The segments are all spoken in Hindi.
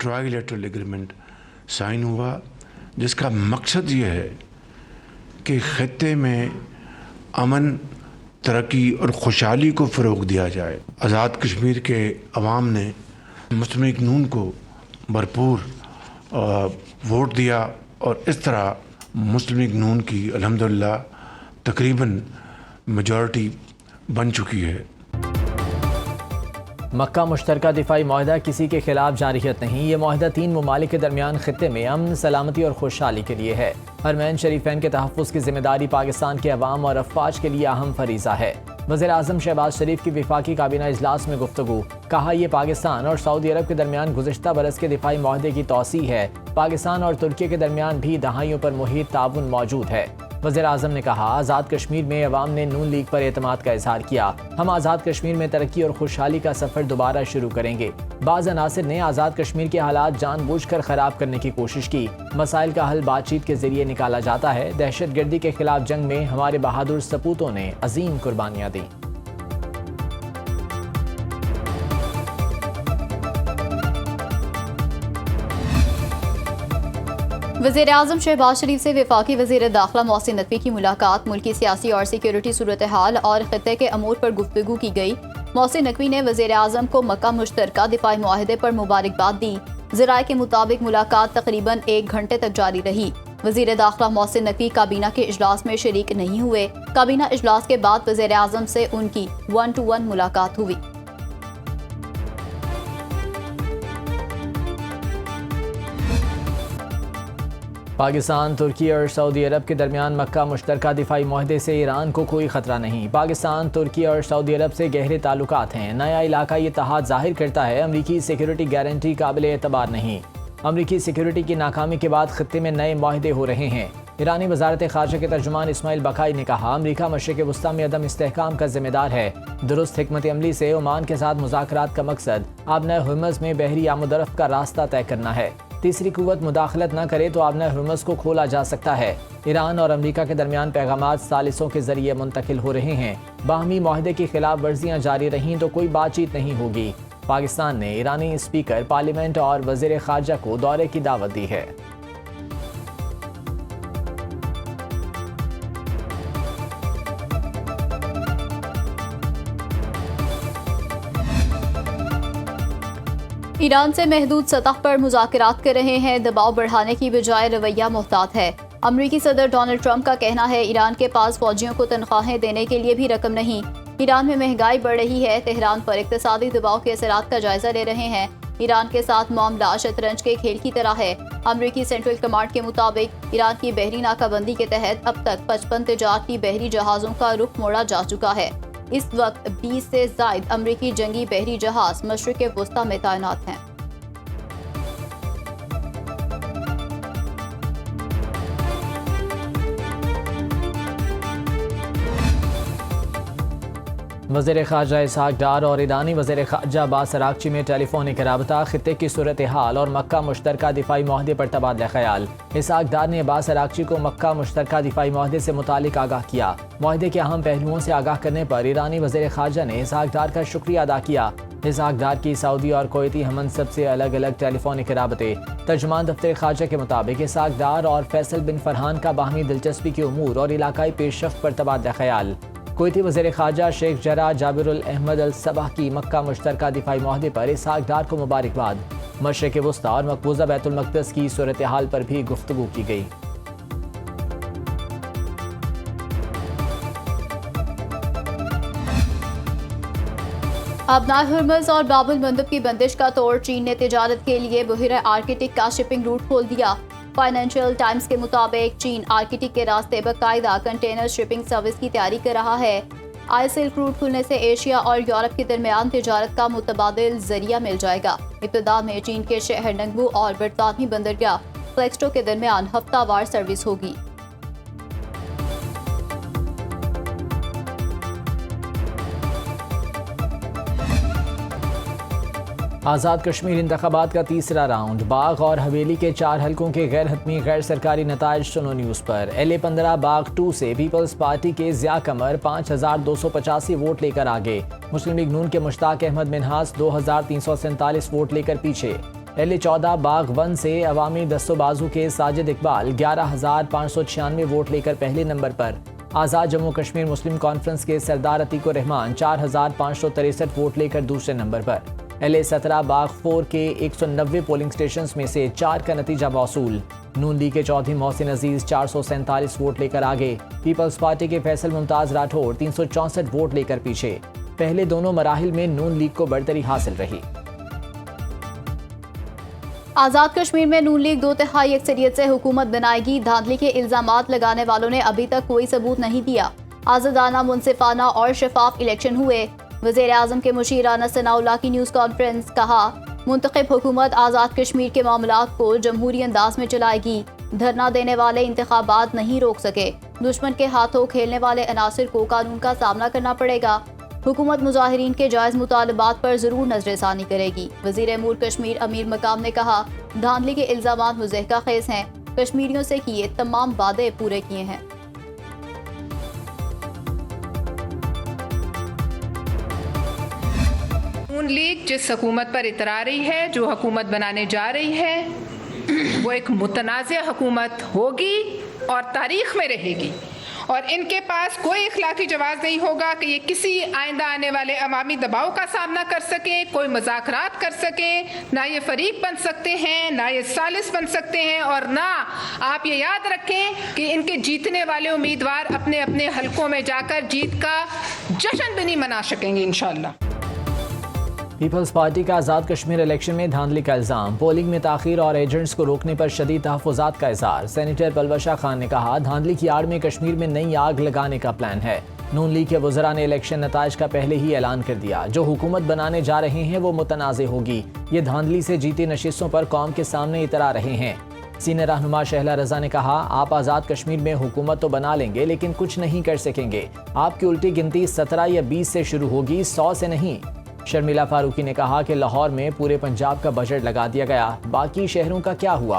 ट्राइलेटरल एग्रीमेंट साइन हुआ, जिसका मकसद ये है कि खित्ते में अमन, तरक्की और खुशहाली को फ़रोग़ दिया जाए। आज़ाद कश्मीर के अवाम ने मुस्लिम लीग नून को भरपूर वोट दिया और इस तरह मुस्लिम लीग नून की अल्हम्दुलिल्लाह तकरीबन मेजॉरिटी बन चुकी है। मक्का मुश्तरका दिफाई माहिदा किसी के खिलाफ जारियत नहीं। ये माहिदा 3 ममालिक के दरमियान खित्ते में अमन, सलामती और खुशहाली के लिए है। हरमैन शरीफैन के तहफ़्फ़ुज़ की जिम्मेदारी पाकिस्तान के अवाम और अफ़वाज के लिए अहम फरीज़ा है। वज़ीर आज़म शहबाज शरीफ की वफाकी काबीना इजलास में गुफ्तगू, कहा यह पाकिस्तान और सऊदी अरब के दरमियान गुज़िश्ता बरस के दिफाई माहिदे की तौसीह है। पाकिस्तान और तुर्की के दरमियान भी दहाइयों पर मुहीत ताउन मौजूद है। वज़ीर आज़म ने कहा, आज़ाद कश्मीर में अवाम ने नून लीग पर एतमाद का इजहार किया। हम आज़ाद कश्मीर में तरक्की और खुशहाली का सफ़र दोबारा शुरू करेंगे। बाज़ अनासिर ने आज़ाद कश्मीर के हालात जानबूझकर ख़राब करने की कोशिश की। मसाइल का हल बातचीत के ज़रिए निकाला जाता है। दहशत गर्दी के खिलाफ जंग में हमारे बहादुर सपूतों ने अजीम कुर्बानियाँ दी। वज़ीर आज़म शहबाज शरीफ से वफाकी वज़ीर दाखिला मोहसिन नकवी की मुलाकात, मुल्की सियासी और सिक्योरिटी सूरत हाल और खित्ते के अमूर पर गुफ्तगू की गई। मोहसिन नकवी ने वज़ीर आज़म को मक्का मुश्तरका दिफाई मुआहदे पर मुबारकबाद दी। ज़राए के मुताबिक मुलाकात तकरीबन 1 घंटे तक जारी रही। वज़ीर दाखिला मोहसिन नकवी काबीना के इजलास में शरीक नहीं हुए। काबीना इजलास के बाद वज़ीर आज़म से उनकी 1-to-1 मुलाकात हुई। पाकिस्तान, तुर्की और सऊदी अरब के दरमियान मक्का मुश्तरका दिफाई माहिदे से ईरान को कोई ख़तरा नहीं। पाकिस्तान, तुर्की और सऊदी अरब से गहरे ताल्लुकात हैं। नया इलाकाई इत्तेहाद ज़ाहिर करता है अमरीकी सिक्योरिटी गारंटी काबिल एतबार नहीं। अमरीकी सिक्योरिटी की नाकामी के बाद खित्ते में नए माहिदे हो रहे हैं। ईरानी वजारत ख़ारजा के तर्जुमान इस्माइल बकाई ने कहा, अमरीका मशरिक़ वस्ता में अदम इस्तेहकाम का जिम्मेदार है। दुरुस्त हिकमत अमली से ओमान के साथ मुज़ाकरात का मकसद आबना हुर्मुज़ में बहरी आमदरफ़्त का रास्ता तय करना है। तीसरी कुव्वत मुदाखलत न करे तो आबना हुर्मुज़ को खोला जा सकता है। ईरान और अमरीका के दरमियान पैगामात सालिसों के जरिए मुंतकिल हो रहे हैं। बाहमी माहिदे की खिलाफ वर्जियाँ जारी रहीं तो कोई बातचीत नहीं होगी। पाकिस्तान ने ईरानी स्पीकर पार्लियामेंट और वज़ीर ख़ारजा को दौरे की दावत दी है। ईरान से महदूद सतह पर मुज़ाकरात कर रहे हैं। दबाव बढ़ाने की बजाय रवैया मोहतात है। अमरीकी सदर डोनाल्ड ट्रंप का कहना है, ईरान के पास फौजियों को तनख्वाहें देने के लिए भी रकम नहीं। ईरान में महंगाई बढ़ रही है। तेहरान पर इक़्तिसादी दबाव के असरात का जायजा ले रहे हैं। ईरान के साथ मामला शतरंज के खेल की तरह है। अमरीकी सेंट्रल कमांड के मुताबिक ईरान की बहरी नाकाबंदी के तहत अब तक 55 तिजारती बहरी जहाज़ों का रुख मोड़ा जा चुका है। इस वक्त 20 से ज़ायद अमरीकी जंगी बहरी जहाज़ मशरिक़ वस्ता में तैनात हैं। वज़ीर ख़ारजा इसहाक़ डार और ईरानी वज़ीर ख़ारजा अब्बास अराग़ची में टेलीफोनिक रबता, खित्ते की सूरत हाल और मक्का मुश्तरका दिफाई माहदे पर तबादला ख्याल। इसहाक़ डार ने अब्बास अराग़ची को मक्का मुश्तरका दिफाई माहदे से मुतालिक आगाह किया। माहदे के अहम पहलुओं से आगाह करने पर ईरानी वज़ीर ख़ारजा ने इसहाक़ डार का शुक्रिया अदा किया। इसहाक़ डार की सऊदी और कोयती हमनसब से अलग अलग टेलीफोनिक राबते। तर्जुमान दफ्तर ख़ारजा के मुताबिक इसहाक़ डार और फैसल बिन फरहान का बाहमी दिलचस्पी के उमूर और इलाकाई पेशरफ्त पर तबादला ख्याल। कोयती वज़ीर ख़ारजा शेख जरा जाबिरुल अहमद अल सबह की मक्का मुश्तरका दिफाई माहदे पर इसहाक़ डार को मुबारकबाद। मशरिक़ वस्ता और मकबूजा बैतुल मक़दस की सूरत हाल पर भी गुफ्तगू की गई। आबना हुर्मुज़ और बाबुल मंदब की बंदिश का तोड़ चीन ने तिजारत के लिए बहिरा आर्कटिक का शिपिंग रूट खोल दिया। फाइनेंशियल टाइम्स के मुताबिक चीन आर्कटिक के रास्ते बाकायदा कंटेनर शिपिंग सर्विस की तैयारी कर रहा है। आई सिल्क रूट खुलने से एशिया और यूरोप के दरमियान तिजारत का मुतबादिल जरिया मिल जाएगा। इब्तिदा में चीन के शहर नंगबू और बरतानवी बंदरगाह फ्लेक्सटो के दरमियान हफ्तावार सर्विस होगी। आज़ाद कश्मीर इंतखाबात का तीसरा राउंड, बाग और हवेली के 4 हलकों के गैर हतमी गैर सरकारी नताइज सुनो न्यूज़ पर। LA-15 बाग 2 से पीपल्स पार्टी के ज़िया कमर 5285 वोट लेकर आगे। मुस्लिम लीग नून के मुश्ताक अहमद मिन्हास 2347 वोट लेकर पीछे। LA-14 बाग 1 से अवामी दस्तोबाजू के साजिद इकबाल 11,596 वोट लेकर पहले नंबर पर। आज़ाद जम्मू कश्मीर मुस्लिम कॉन्फ्रेंस के सरदार अतीकुर रहमान 4,563 वोट लेकर दूसरे नंबर पर। LA-17 बाग 4 के 190 पोलिंग स्टेशंस में से 4 का नतीजा मौसूल। नून लीग के चौधरी मोहसिन अजीज 447 वोट लेकर आगे। पीपल्स पार्टी के फैसल मुमताज राठौर 364 वोट लेकर पीछे। पहले दोनों मराहिल में नून लीग को बढ़तरी हासिल रही। आज़ाद कश्मीर में नून लीग 2/3 अक्सरियत से हुकूमत बनाएगी। धांधली के इल्जामात लगाने वालों ने अभी तक कोई सबूत नहीं दिया। आज़ादाना, मुनसिफाना और शफाफ इलेक्शन हुए। वज़ीर आज़म के मुशीर राना सनाउल्लाह की न्यूज़ कॉन्फ्रेंस। कहा, मुंतखब हुकूमत आज़ाद कश्मीर के मामलात को जमहूरी अंदाज में चलाएगी। धरना देने वाले इंतखाबात नहीं रोक सके। दुश्मन के हाथों खेलने वाले अनासिर को कानून का सामना करना पड़ेगा। हुकूमत मुजाहिरीन के जायज़ मुतालबात पर ज़रूर नज़रसानी करेगी। वज़ीर अमूर कश्मीर अमीर मकाम ने कहा, धांधली के इल्ज़ामात मुज़हका खेज़ हैं। कश्मीरियों से किए तमाम वादे पूरे किए हैं। नून लीग जिस हुकूमत पर इतरा रही है, जो हुकूमत बनाने जा रही है, वो एक मुतनाज़ हुकूमत होगी और तारीख में रहेगी। और इनके पास कोई इखलाकी जवाब नहीं होगा कि ये किसी आइंदा आने वाले अवामी दबाव का सामना कर सकें, कोई मुज़ाकरात कर सकें। ना ये फरीक बन सकते हैं, ना ये सालिस बन सकते हैं, और ना आप ये याद रखें कि इनके जीतने वाले उम्मीदवार अपने अपने हलकों में जाकर जीत का जश्न भी नहीं मना सकेंगे इंशाअल्लाह। पीपल्स पार्टी का आज़ाद कश्मीर इलेक्शन में धांधली का इल्ज़ाम। पोलिंग में ताख़ीर और एजेंट्स को रोकने पर शदीद तहफ़्फ़ुज़ात का इज़हार। सेनेटर पलवशा खान ने कहा, धांधली की आड़ में कश्मीर में नई आग लगाने का प्लान है। नून लीग के वज़रा ने इलेक्शन नताइज का पहले ही ऐलान कर दिया। जो हुकूमत बनाने जा रहे हैं वो मुतनाज़ होगी। ये धांधली से जीती नशिस्तों पर कौम के सामने इतरा रहे हैं। सीनियर रहनुमा शहला रजा ने कहा, आप आज़ाद कश्मीर में हुकूमत तो बना लेंगे लेकिन कुछ नहीं कर सकेंगे। आपकी उल्टी गिनती 17 या 20 से शुरू होगी, 100 से नहीं। शर्मिला फारूकी ने कहा कि लाहौर में पूरे पंजाब का बजट लगा दिया गया, बाकी शहरों का क्या हुआ।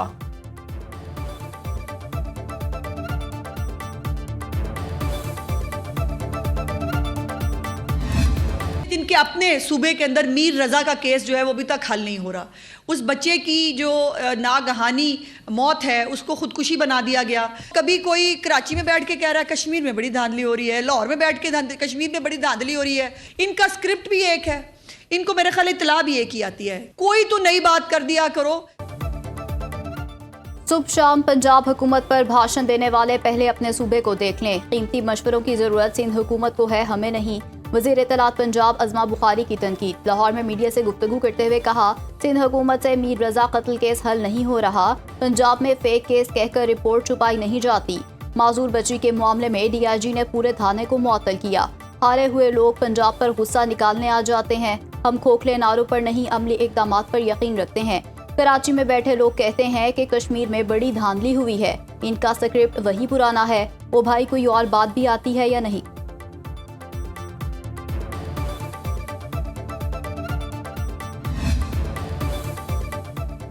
इनके अपने सूबे के अंदर मीर रजा का केस जो है वो अभी तक हल नहीं हो रहा। उस बच्चे की जो नागहानी मौत है उसको खुदकुशी बना दिया गया। कभी कोई कराची में बैठ के कह रहा है कश्मीर में बड़ी धांधली हो रही है, लाहौर में बैठ के कश्मीर में बड़ी धांधली हो रही है। इनका स्क्रिप्ट भी एक है, इनको मेरे ख्याल इत्तला भी एक ही आती है। कोई तो नई बात कर दिया करो। सुबह शाम पंजाब हुकूमत पर भाषण देने वाले पहले अपने सूबे को देख लें। कीमती मशवरों की जरूरत सिंध हुकूमत को है, हमें नहीं। वज़ीर इत्तलात पंजाब अज़मा बुखारी की तनकीद। लाहौर में मीडिया से गुफ्तगू करते हुए कहा, सिंध हुकूमत से मीर रजा कत्ल केस हल नहीं हो रहा। पंजाब में फेक केस कहकर रिपोर्ट छुपाई नहीं जाती। माजूर बच्ची के मामले में DIG ने पूरे थाने को मुअत्तल किया। हारे हुए लोग पंजाब पर गुस्सा निकालने आ जाते हैं। हम खोखले नारों पर नहीं, अमली इक़दामात पर यकीन रखते हैं। कराची में बैठे लोग कहते हैं कि कश्मीर में बड़ी धांधली हुई है। इनका स्क्रिप्ट वही पुराना है। वो भाई कोई और बात भी आती है या नहीं?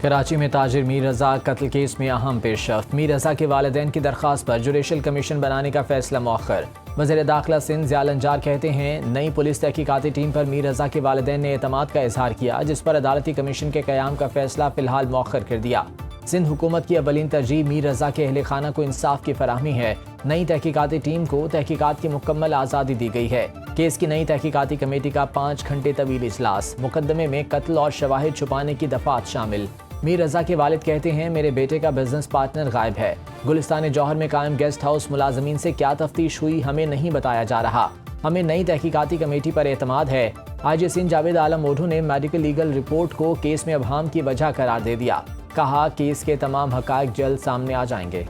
कराची में ताजिर मीर रजा कत्ल केस में अहम पेशरफ्त। मीर रजा के वालिदैन की दरख्वास्त पर जुडिशल कमीशन बनाने का फैसला मौखर। वज़ीर दाखिला सिंध ज़िया लंजार कहते हैं, नई पुलिस तहकीकाती टीम पर मीर रजा के वालिदैन ने एतमाद का इजहार किया, जिस पर अदालती कमीशन के क़याम का फैसला फ़िलहाल मौखर कर दिया। सिंध हुकूमत की अवलीन तरजीह मीर रजा के अहले खाना को इंसाफ की फराहमी है। नई तहकीकाती टीम को तहकीकात की मुकम्मल आज़ादी दी गई है। केस की नई तहकीकाती कमेटी का 5 घंटे तवील इजलास। मुकदमे में कत्ल और शवाहिद छुपाने की दफात शामिल। मीर रजा के वालिद कहते हैं, मेरे बेटे का बिजनेस पार्टनर गायब है। गुलिस्तान जौहर में कायम गेस्ट हाउस मुलाजमीन से क्या तफ्तीश हुई हमें नहीं बताया जा रहा। हमें नई तहकीकाती कमेटी पर एतमाद है। IG सिंध जावेद आलम ओढ़ू ने मेडिकल लीगल रिपोर्ट को केस में अबहाम की वजह करार दे दिया। कहा, केस के तमाम हकायक जल्द सामने आ जाएंगे।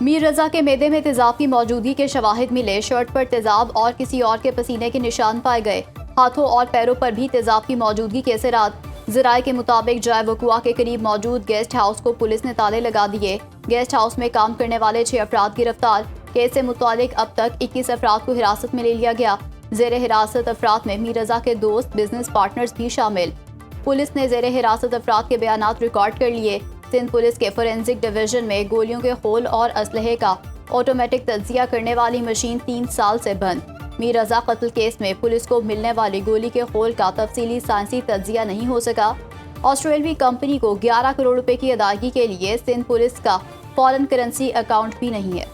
मीर रजा के मेदे में तेजाब की मौजूदगी के शवाहिद मिले। शर्ट पर तेजाब और किसी और के पसीने के निशान पाए गए। हाथों और पैरों पर भी तेजाब की मौजूदगी के असरात। ज़राए के मुताबिक जाय वकुआ के करीब मौजूद गेस्ट हाउस को पुलिस ने ताले लगा दिए। गेस्ट हाउस में काम करने वाले 6 अफराद गिरफ्तार। केस से मुतालिक अब तक 21 अफराद को हिरासत में ले लिया गया। ज़ेर हिरासत अफराद में मीर रजा के दोस्त, बिजनेस पार्टनर्स भी शामिल। पुलिस ने ज़ेर हिरासत अफराद के बयानात रिकॉर्ड कर लिए। सिंध पुलिस के फोरेंसिक डिवीजन में गोलियों के खोल और असलहे का ऑटोमेटिक तज्जिया करने वाली मशीन 3 साल से बंद। मीर रजा कत्ल केस में पुलिस को मिलने वाली गोली के खोल का तफसीली साइंसी तज्जिया नहीं हो सका। ऑस्ट्रेलवी कंपनी को 11 करोड़ रुपए की अदायगी के लिए सिंध पुलिस का फॉरेन करेंसी अकाउंट भी नहीं है।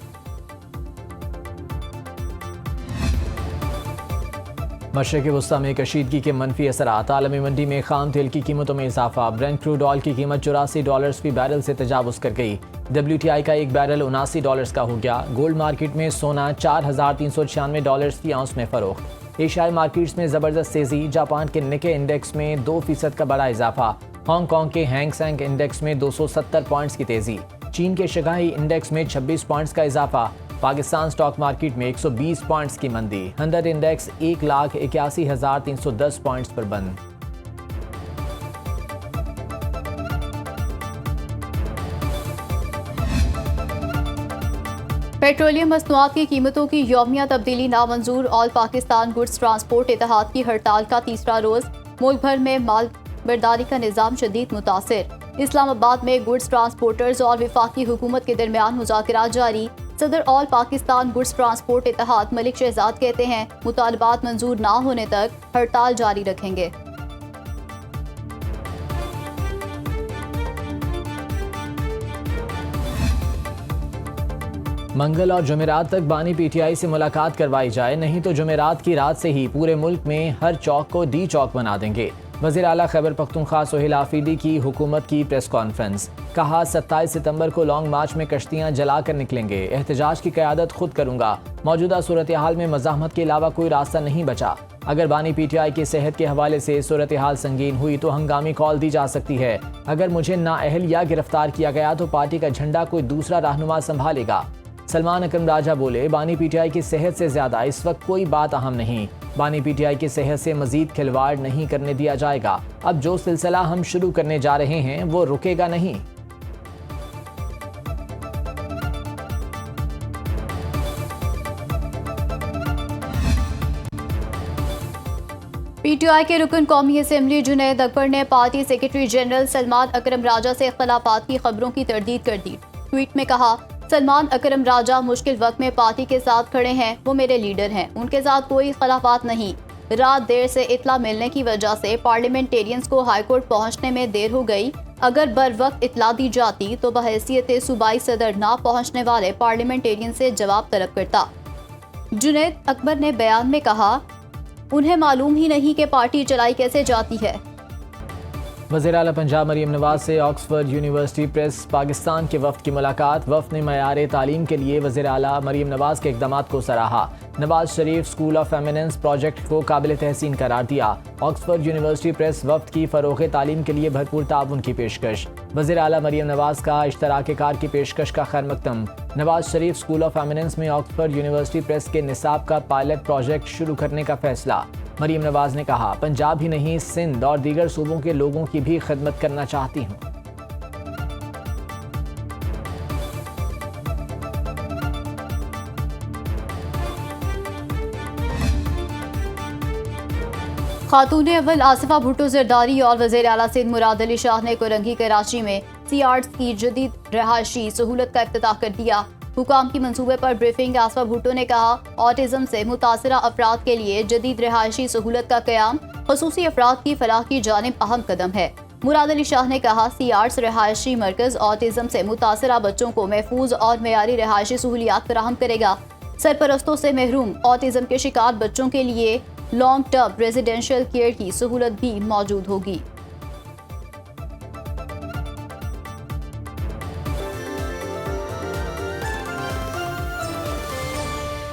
मशरक़ी वुस्ता में कशीदगी के मनफी असरात। आलमी मंडी में खाम तेल की कीमतों में इजाफा। ब्रेंट क्रूड ऑयल की कीमत $84 फी बैरल से तजावुज़ कर गई। WTI का एक बैरल $79 का हो गया। गोल्ड मार्केट में सोना $4,396 की आउंस में फरोख्त। एशियाई मार्केट्स में ज़बरदस्त तेज़ी। जापान के निके इंडेक्स में 2% का बड़ा इजाफा। हांगकॉन्ग के हैंग सेंग इंडेक्स में 270 पॉइंट्स की तेज़ी। चीन के शंघाई इंडेक्स में 26 पॉइंट्स का इजाफा। पाकिस्तान स्टॉक मार्केट में 120 पॉइंट्स की मंदी। हंड्रेड इंडेक्स 1,81,310 पॉइंट्स पर बंद। पेट्रोलियम मसनूआत की कीमतों की यौमिया तब्दीली नामंजूर। ऑल पाकिस्तान गुड्स ट्रांसपोर्ट इत्तेहाद की हड़ताल का तीसरा रोज। मुल्क भर में माल बर्दारी का निज़ाम शदीद मुतासिर। इस्लामाबाद में गुड्स ट्रांसपोर्टर्स और वफाकी हुकूमत के दरमियान मुज़ाकरात जारी। सदर ऑल पाकिस्तान गुड्स ट्रांसपोर्ट इत्तेहाद मलिक शहजाद कहते हैं मुतालबात मंजूर ना होने तक हड़ताल जारी रखेंगे। मंगल और जुमेरात तक बानी PTI से मुलाकात करवाई जाए, नहीं तो जुमेरात की रात से ही पूरे मुल्क में हर चौक को डी चौक बना देंगे। वज़ीर आला खैबर पख्तूनख्वा सोहेल आफरीदी की हुकूमत की प्रेस कॉन्फ्रेंस। कहा 27 सितंबर को लॉन्ग मार्च में कश्तियां जला कर निकलेंगे। एहतजाज की क़यादत खुद करूंगा। मौजूदा सूरत हाल में मज़ाहमत के अलावा कोई रास्ता नहीं बचा। अगर बानी PTI की सेहत के हवाले से सूरत हाल संगीन हुई तो हंगामी कॉल दी जा सकती है। अगर मुझे नाअहल या गिरफ्तार किया गया तो पार्टी का झंडा कोई दूसरा रहनुमा संभालेगा। सलमान अकरम राजा बोले, बानी PTI की सेहत से ज्यादा इस वक्त कोई बात अहम नहीं। बानी PTI की सेहत से मजीद खिलवाड़ नहीं करने दिया जाएगा। अब जो सिलसिला हम शुरू करने जा रहे हैं वो रुकेगा नहीं। PTI के रुकन कौमी असम्बली जुनैद अकबर ने पार्टी सेक्रेटरी जनरल सलमान अकरम राजा से इख्तलाफात की खबरों की तरदीद कर दी। ट्वीट में कहा, सलमान अकरम राजा मुश्किल वक्त में पार्टी के साथ खड़े हैं। वो मेरे लीडर हैं, उनके साथ कोई इख्तलाफात नहीं। रात देर से इतला मिलने की वजह से पार्लियामेंटेरियंस को हाईकोर्ट पहुंचने में देर हो गई। अगर बर वक्त इतला दी जाती तो बहैसियत सूबाई सदर ना पहुंचने वाले पार्लियामेंटेरियन से जवाब तलब करता। जुनैद अकबर ने बयान में कहा, उन्हें मालूम ही नहीं कि पार्टी चलाई कैसे जाती है। वज़ीर आला पंजाब मरीम नवाज से ऑक्सफोर्ड यूनिवर्सिटी प्रेस पाकिस्तान के वफ़द की मुलाकात। वफ़द ने मयार तालीम के लिए वज़ीर आला मरीम नवाज के इक़दामात को सराहा। Nawaz Sharif school of eminence project को काबिल तहसीन करार दिया। ऑक्सफोर्ड यूनिवर्सिटी प्रेस वफ़द की फ़रोग़ तालीम के लिए भरपूर ताउन की पेशकश। वज़ीर आला मरीम नवाज का इश्तराक कार की पेशकश का खैर मकदम। Nawaz Sharif school of eminence में ऑक्सफोर्ड यूनिवर्सिटी प्रेस के निसाब का पायलट प्रोजेक्ट शुरू करने का फैसला। मरीम नवाज ने कहा, पंजाब ही नहीं सिंध और दीगर सूबों के लोगों की भी खिदमत करना चाहती हूँ। खातून अव्वल आसिफा भुट्टो जरदारी और वज़ीर आला सिंध मुराद अली शाह ने कोरंगी कराची में CRs की जदीद रहायशी सहूलत का इफ्तिताह कर दिया। हुकाम की मंसूबे पर ब्रीफिंग आसिफा भुट्टो ने कहा, ऑटिज्म से मुतासरा अफराद के लिए जदीद रहायशी सहूलत का क़याम ख़ुसूसी अफराद की फलाह की जानिब अहम कदम है। मुराद अली शाह ने कहा, CRs रहायशी मरकज़ ऑटिज्म से मुतासरा बच्चों को महफूज और मेयारी रहायशी सहूलियात फराहम करेगा। सरपरस्तों से महरूम ऑटिज्म के शिकार बच्चों के लिए लॉन्ग टर्म रेजिडेंशियल केयर की सहूलत भी मौजूद होगी।